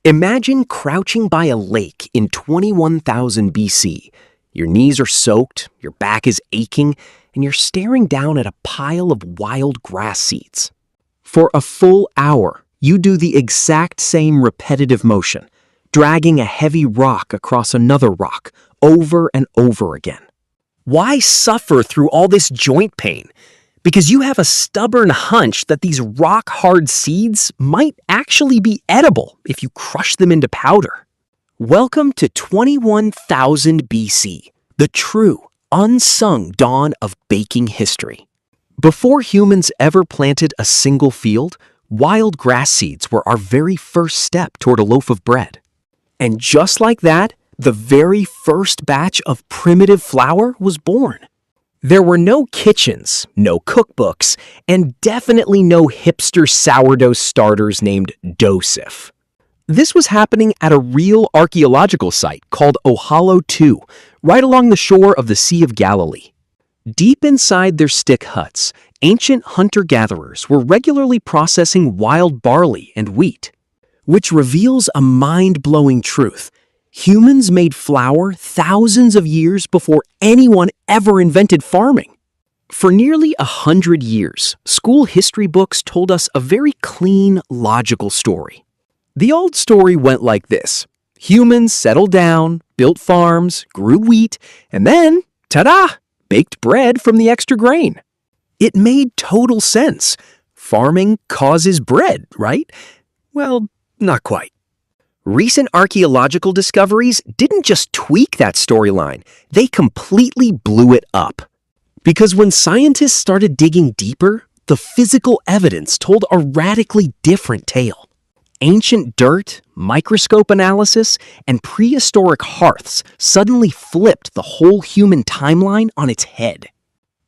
Imagine crouching by a lake in 21,000 BC. Your knees are soaked, your back is aching, and you're staring down at a pile of wild grass seeds. For a full hour, you do the exact same repetitive motion, dragging a heavy rock across another rock over and over again. Why suffer through all this joint pain? Because you have a stubborn hunch that these rock-hard seeds might actually be edible if you crush them into powder. Welcome to 21,000 BC, the true, unsung dawn of baking history. Before humans ever planted a single field, wild grass seeds were our very first step toward a loaf of bread. And just like that, the very first batch of primitive flour was born. There were no kitchens, no cookbooks, and definitely no hipster sourdough starters named Dosif. This was happening at a real archaeological site called Ohalo 2, right along the shore of the Sea of Galilee. Deep inside their stick huts, ancient hunter-gatherers were regularly processing wild barley and wheat, which reveals a mind-blowing truth. Humans made flour thousands of years before anyone ever invented farming. For nearly 100 years, school history books told us a very clean, logical story. The old story went like this. Humans settled down, built farms, grew wheat, and then, ta-da, baked bread from the extra grain. It made total sense. Farming causes bread, right? Well, not quite. Recent archaeological discoveries didn't just tweak that storyline, they completely blew it up. Because when scientists started digging deeper, the physical evidence told a radically different tale. Ancient dirt, microscope analysis, and prehistoric hearths suddenly flipped the whole human timeline on its head.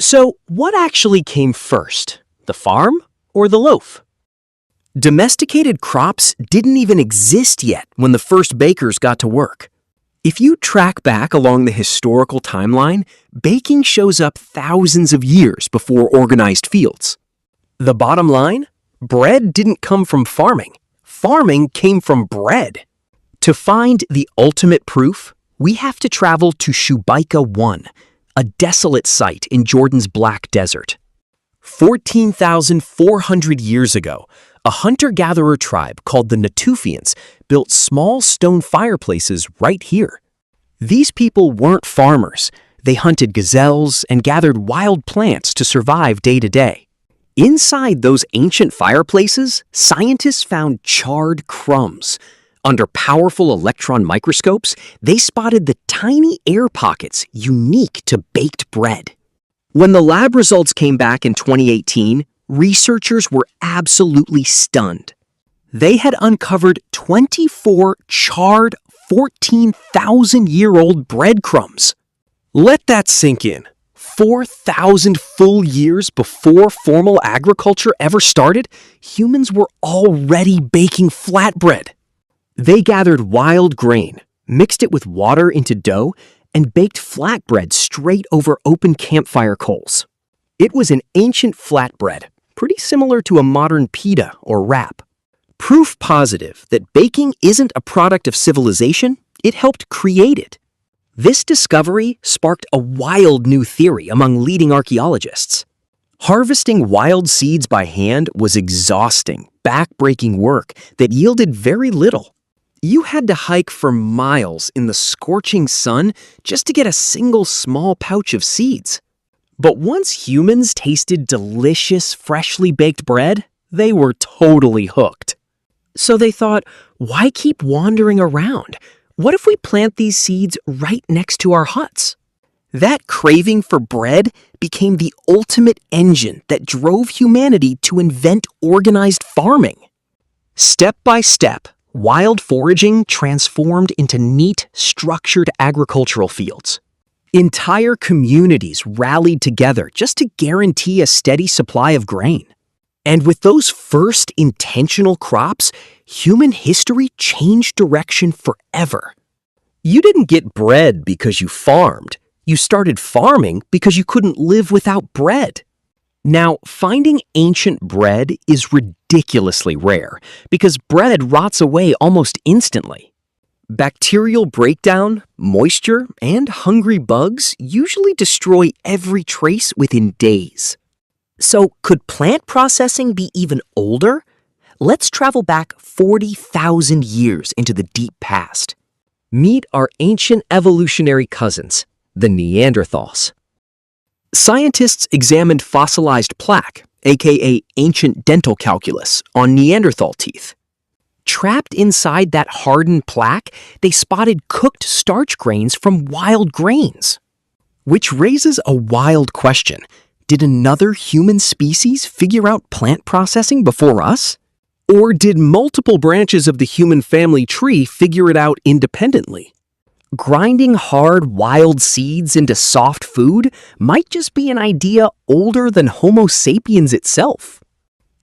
So, what actually came first, the farm or the loaf? Domesticated crops didn't even exist yet when the first bakers got to work. If you track back along the historical timeline, baking shows up thousands of years before organized fields. The bottom line? Bread didn't come from farming. Farming came from bread. To find the ultimate proof, we have to travel to Shubayqa 1, a desolate site in Jordan's Black Desert. 14,400 years ago, a hunter-gatherer tribe called the Natufians built small stone fireplaces right here. These people weren't farmers. They hunted gazelles and gathered wild plants to survive day to day. Inside those ancient fireplaces, scientists found charred crumbs. Under powerful electron microscopes, they spotted the tiny air pockets unique to baked bread. When the lab results came back in 2018, researchers were absolutely stunned. They had uncovered 24 charred 14,000-year-old breadcrumbs. Let that sink in. 4,000 full years before formal agriculture ever started, humans were already baking flatbread. They gathered wild grain, mixed it with water into dough, and baked flatbread straight over open campfire coals. It was an ancient flatbread, pretty similar to a modern pita or wrap. Proof positive that baking isn't a product of civilization, it helped create it. This discovery sparked a wild new theory among leading archaeologists. Harvesting wild seeds by hand was exhausting, back-breaking work that yielded very little. You had to hike for miles in the scorching sun just to get a single small pouch of seeds. But once humans tasted delicious, freshly baked bread, they were totally hooked. So they thought, why keep wandering around? What if we plant these seeds right next to our huts? That craving for bread became the ultimate engine that drove humanity to invent organized farming. Step by step, wild foraging transformed into neat, structured agricultural fields. Entire communities rallied together just to guarantee a steady supply of grain. And with those first intentional crops, human history changed direction forever. You didn't get bread because you farmed. You started farming because you couldn't live without bread. Now, finding ancient bread is ridiculously rare because bread rots away almost instantly. Bacterial breakdown, moisture, and hungry bugs usually destroy every trace within days. So, could plant processing be even older? Let's travel back 40,000 years into the deep past. Meet our ancient evolutionary cousins, the Neanderthals. Scientists examined fossilized plaque, aka ancient dental calculus, on Neanderthal teeth. Trapped inside that hardened plaque, they spotted cooked starch grains from wild grains. Which raises a wild question. Did another human species figure out plant processing before us? Or did multiple branches of the human family tree figure it out independently? Grinding hard wild seeds into soft food might just be an idea older than Homo sapiens itself.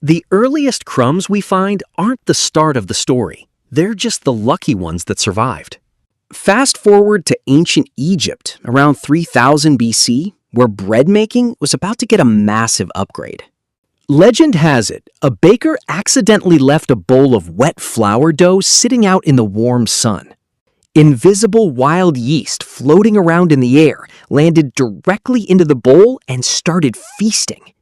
The earliest crumbs we find aren't the start of the story. They're just the lucky ones that survived. Fast forward to ancient Egypt, around 3000 BC, where bread making was about to get a massive upgrade. Legend has it, a baker accidentally left a bowl of wet flour dough sitting out in the warm sun. Invisible wild yeast floating around in the air landed directly into the bowl and started feasting.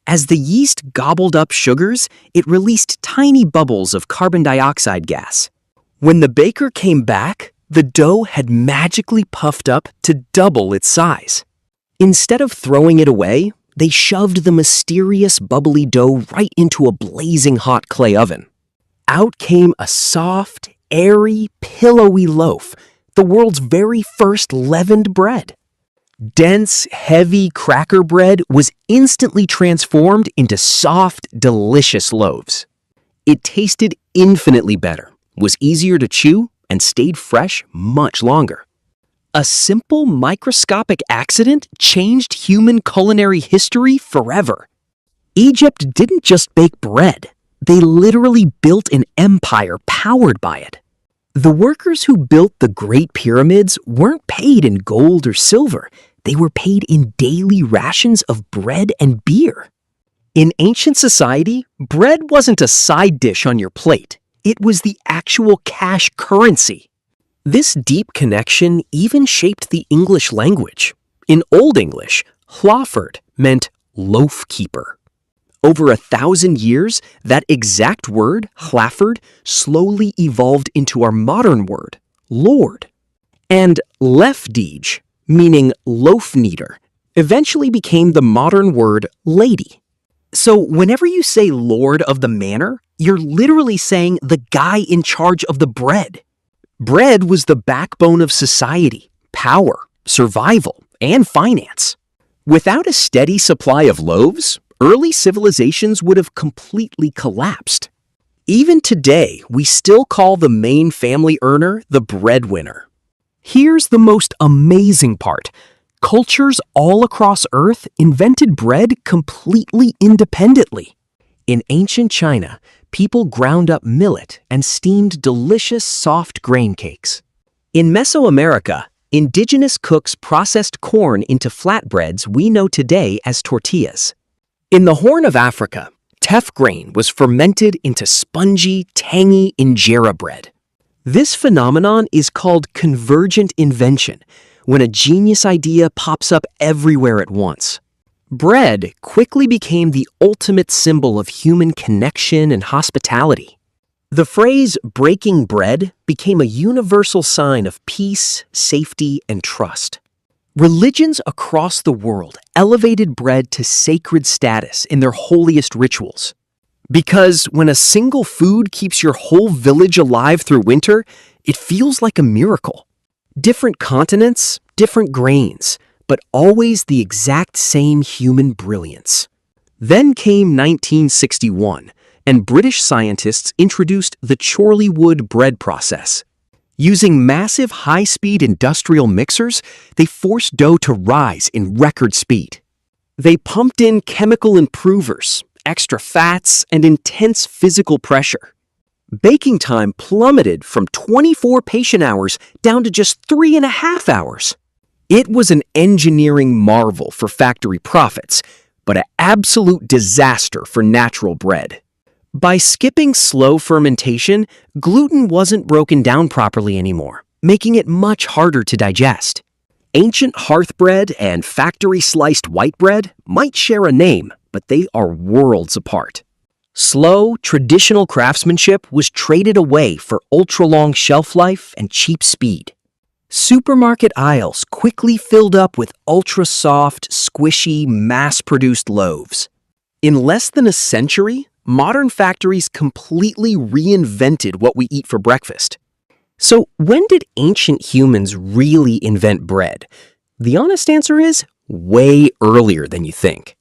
As the yeast gobbled up sugars, it released tiny bubbles of carbon dioxide gas. When the baker came back, the dough had magically puffed up to double its size. Instead of throwing it away, they shoved the mysterious bubbly dough right into a blazing hot clay oven. Out came a soft, airy, pillowy loaf, the world's very first leavened bread. Dense, heavy cracker bread was instantly transformed into soft, delicious loaves. It tasted infinitely better, was easier to chew, and stayed fresh much longer. A simple microscopic accident changed human culinary history forever. Egypt didn't just bake bread. They literally built an empire powered by it. The workers who built the Great Pyramids weren't paid in gold or silver. They were paid in daily rations of bread and beer. In ancient society, bread wasn't a side dish on your plate. It was the actual cash currency. This deep connection even shaped the English language. In Old English, hlaford meant loaf keeper. Over 1,000 years, that exact word, hlaford, slowly evolved into our modern word, lord. And lefdige, meaning loaf kneader, eventually became the modern word lady. So whenever you say lord of the manor, you're literally saying the guy in charge of the bread. Bread was the backbone of society, power, survival, and finance. Without a steady supply of loaves, early civilizations would have completely collapsed. Even today, we still call the main family earner the breadwinner. Here's the most amazing part. Cultures all across Earth invented bread completely independently. In ancient China, people ground up millet and steamed delicious soft grain cakes. In Mesoamerica, indigenous cooks processed corn into flatbreads we know today as tortillas. In the Horn of Africa, teff grain was fermented into spongy, tangy injera bread. This phenomenon is called Convergent invention, when a genius idea pops up everywhere at once. Bread quickly became the ultimate symbol of human connection and hospitality. The phrase breaking bread became a universal sign of peace, safety, and trust. Religions across the world elevated bread to sacred status in their holiest rituals. Because when a single food keeps your whole village alive through winter, it feels like a miracle. Different continents, different grains, but always the exact same human brilliance. Then came 1961, and British scientists introduced the Chorleywood bread process. Using massive high-speed industrial mixers, they forced dough to rise in record speed. They pumped in chemical improvers, extra fats, and intense physical pressure. Baking time plummeted from 24 patient hours down to just 3.5 hours. It was an engineering marvel for factory profits, but an absolute disaster for natural bread. By skipping slow fermentation, gluten wasn't broken down properly anymore, making it much harder to digest. Ancient hearth bread and factory-sliced white bread might share a name, but they are worlds apart. Slow, traditional craftsmanship was traded away for ultra-long shelf life and cheap speed. Supermarket aisles quickly filled up with ultra-soft, squishy, mass-produced loaves. In less than a century, modern factories completely reinvented what we eat for breakfast. So when did ancient humans really invent bread? The honest answer is way earlier than you think.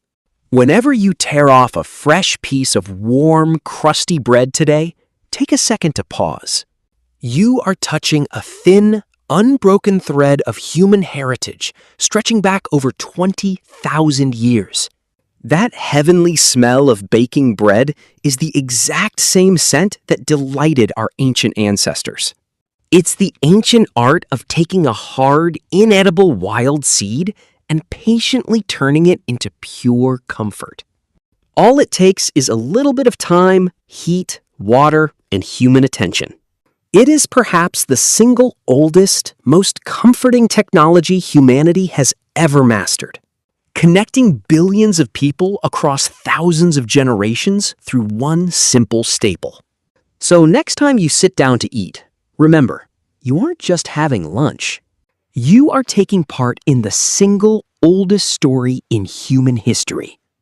Whenever you tear off a fresh piece of warm, crusty bread today, take a second to pause. You are touching a thin, unbroken thread of human heritage stretching back over 20,000 years. That heavenly smell of baking bread is the exact same scent that delighted our ancient ancestors. It's the ancient art of taking a hard, inedible wild seed and patiently turning it into pure comfort. All it takes is a little bit of time, heat, water, and human attention. It is perhaps the single oldest, most comforting technology humanity has ever mastered, connecting billions of people across thousands of generations through one simple staple. So next time you sit down to eat, remember, you aren't just having lunch. You are taking part in the single oldest story in human history.